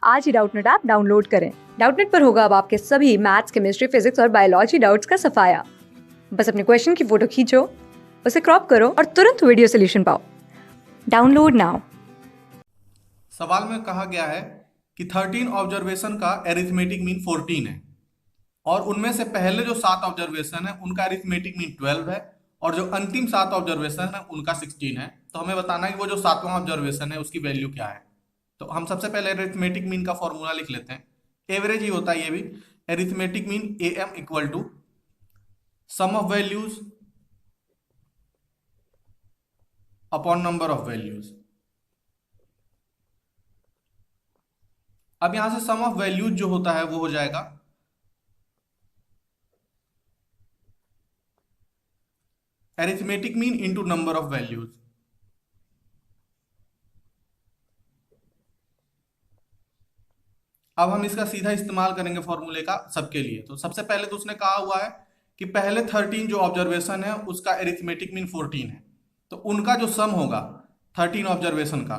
आज ही Doubtnut app download करें। Doubtnut पर होगा अब आपके सभी मैथ्स, केमिस्ट्री, फिजिक्स और बायोलॉजी डाउट्स का सफाया। बस अपने क्वेश्चन की फोटो खींचो, उसे क्रॉप करो और तुरंत वीडियो सोल्यूशन पाओ। Download now. सवाल में कहा गया है कि 13 ऑब्जर्वेशन का एरिथमेटिक मीन 14 है और उनमें से पहले जो 7 ऑब्जर्वेशन है उनका एरिथमेटिक मीन 12 है और जो अंतिम 7 ऑब्जर्वेशन है उनका 16 है। तो हमें बताना है कि वो जो 7वां ऑब्जर्वेशन है उसकी वैल्यू क्या है। तो हम सबसे पहले एरिथमेटिक मीन का फॉर्मूला लिख लेते हैं। एवरेज ही होता है ये भी। Arithmetic mean AM equal to sum of values upon number of values. अब यहां से सम ऑफ वैल्यूज जो होता है वो हो जाएगा arithmetic mean into number of values. अब हम इसका सीधा इस्तेमाल करेंगे फॉर्मूले का सबके लिए। तो सबसे पहले तो उसने कहा हुआ है कि पहले 13 जो ऑब्जर्वेशन है उसका एरिथमेटिक मीन 14 है, तो उनका जो सम होगा 13 ऑब्जर्वेशन का,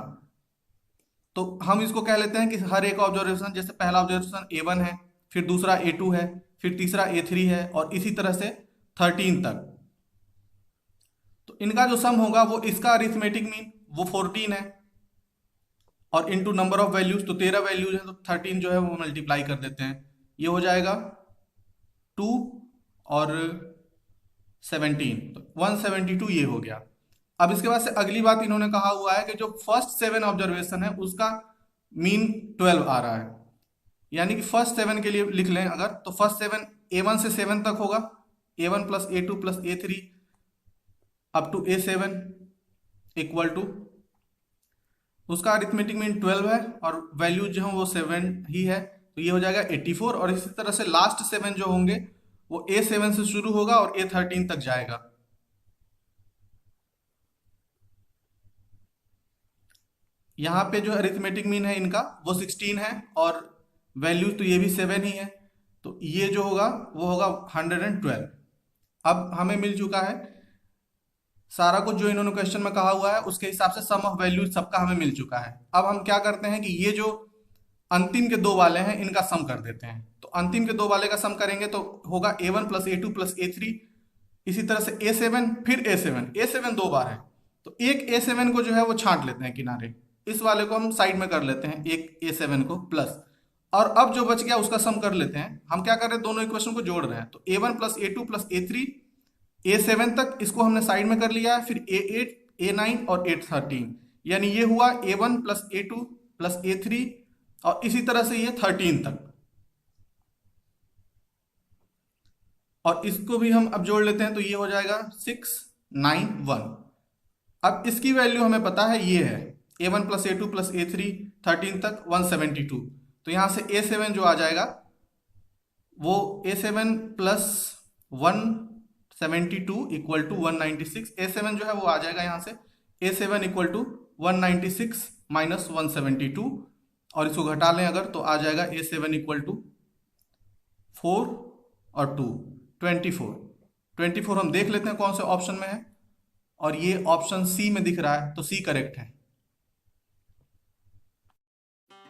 तो हम इसको कह लेते हैं कि हर एक ऑब्जर्वेशन, जैसे पहला ऑब्जर्वेशन A1 है, फिर दूसरा A2 है, फिर तीसरा A3 है और इसी तरह से 13 तक। तो इनका जो सम होगा वो इसका अरिथमेटिक मीन वो 14 है और इनटू नंबर ऑफ वैल्यूज, तो 13 वैल्यूज है तो 13 जो है वो मल्टीप्लाई कर देते हैं। ये हो जाएगा 2 और 17, तो 172 ये हो गया। अब इसके बाद से अगली बात इन्होंने कहा हुआ है कि जो फर्स्ट 7 ऑब्जर्वेशन है उसका मीन 12 आ रहा है। यानी कि फर्स्ट 7 के लिए लिख लें अगर, तो फर्स्ट 7 A1 से 7 तक होगा, A1 plus A2 plus A3 up to A7 equal to, उसका अरिथमेटिक मीन 12 है और वैल्यू जो है वो 7 ही है, तो ये हो जाएगा 84। और इसी तरह से लास्ट 7 जो होंगे वो A7 से शुरू होगा और A13 तक जाएगा। यहाँ पे जो अरिथमेटिक मीन है इनका वो 16 है और वैल्यू तो ये भी 7 ही है, तो ये जो होगा वो होगा 112। अब हमें मिल चुका है सारा कुछ जो इन्होंने क्वेश्चन में कहा हुआ है, उसके हिसाब से सम ऑफ वैल्यूज सबका हमें मिल चुका है। अब हम क्या करते हैं कि ये जो अंतिम के दो वाले हैं इनका सम कर देते हैं। तो अंतिम के दो वाले का सम करेंगे तो होगा A1 plus A2 plus A3, इसी तरह से A7 फिर A7 दो बार है, तो एक A7 को जो है वो छांट लेते हैं किनारे, इस वाले को हम साइड में कर लेते हैं एक A7 को प्लस, और अब जो बच गया उसका सम कर लेते हैं। हम क्या कर रहे हैं, दोनों इक्वेशन को जोड़ रहे हैं, तो A1 plus A2 plus A3 A7 तक इसको हमने साइड में कर लिया है, फिर A8 A9 और A13, यानी ये हुआ A1 plus A2 plus A3 और इसी तरह से ये 13 तक, और इसको भी हम अब जोड़ लेते हैं तो ये हो जाएगा 691। अब इसकी वैल्यू हमें पता है ये है A1 plus A2 plus A3 13 तक 172, तो यहां से A7 जो आ जाएगा वो A7 plus 172 equal to 196। A7 जो है वो आ जाएगा यहाँ से A7 इक्वल टू 196 माइनस 172, और इसको घटा लें अगर तो आ जाएगा A7 इक्वल टू 4 और 2 24। 24 हम देख लेते हैं कौन से ऑप्शन में है, और ये ऑप्शन सी में दिख रहा है, तो सी करेक्ट है।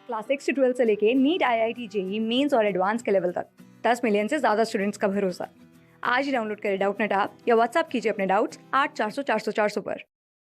क्लास 6 से 12 से लेके नीट, IIT, JEE मेंस और एडवांस के लेवल तक 10 मिलियन से ज्यादा स्टूडेंट्स का भरोसा। आज ही डाउनलोड करें डाउटनेट ऐप या व्हाट्सएप कीजिए अपने डाउट्स 8400 400 400 पर।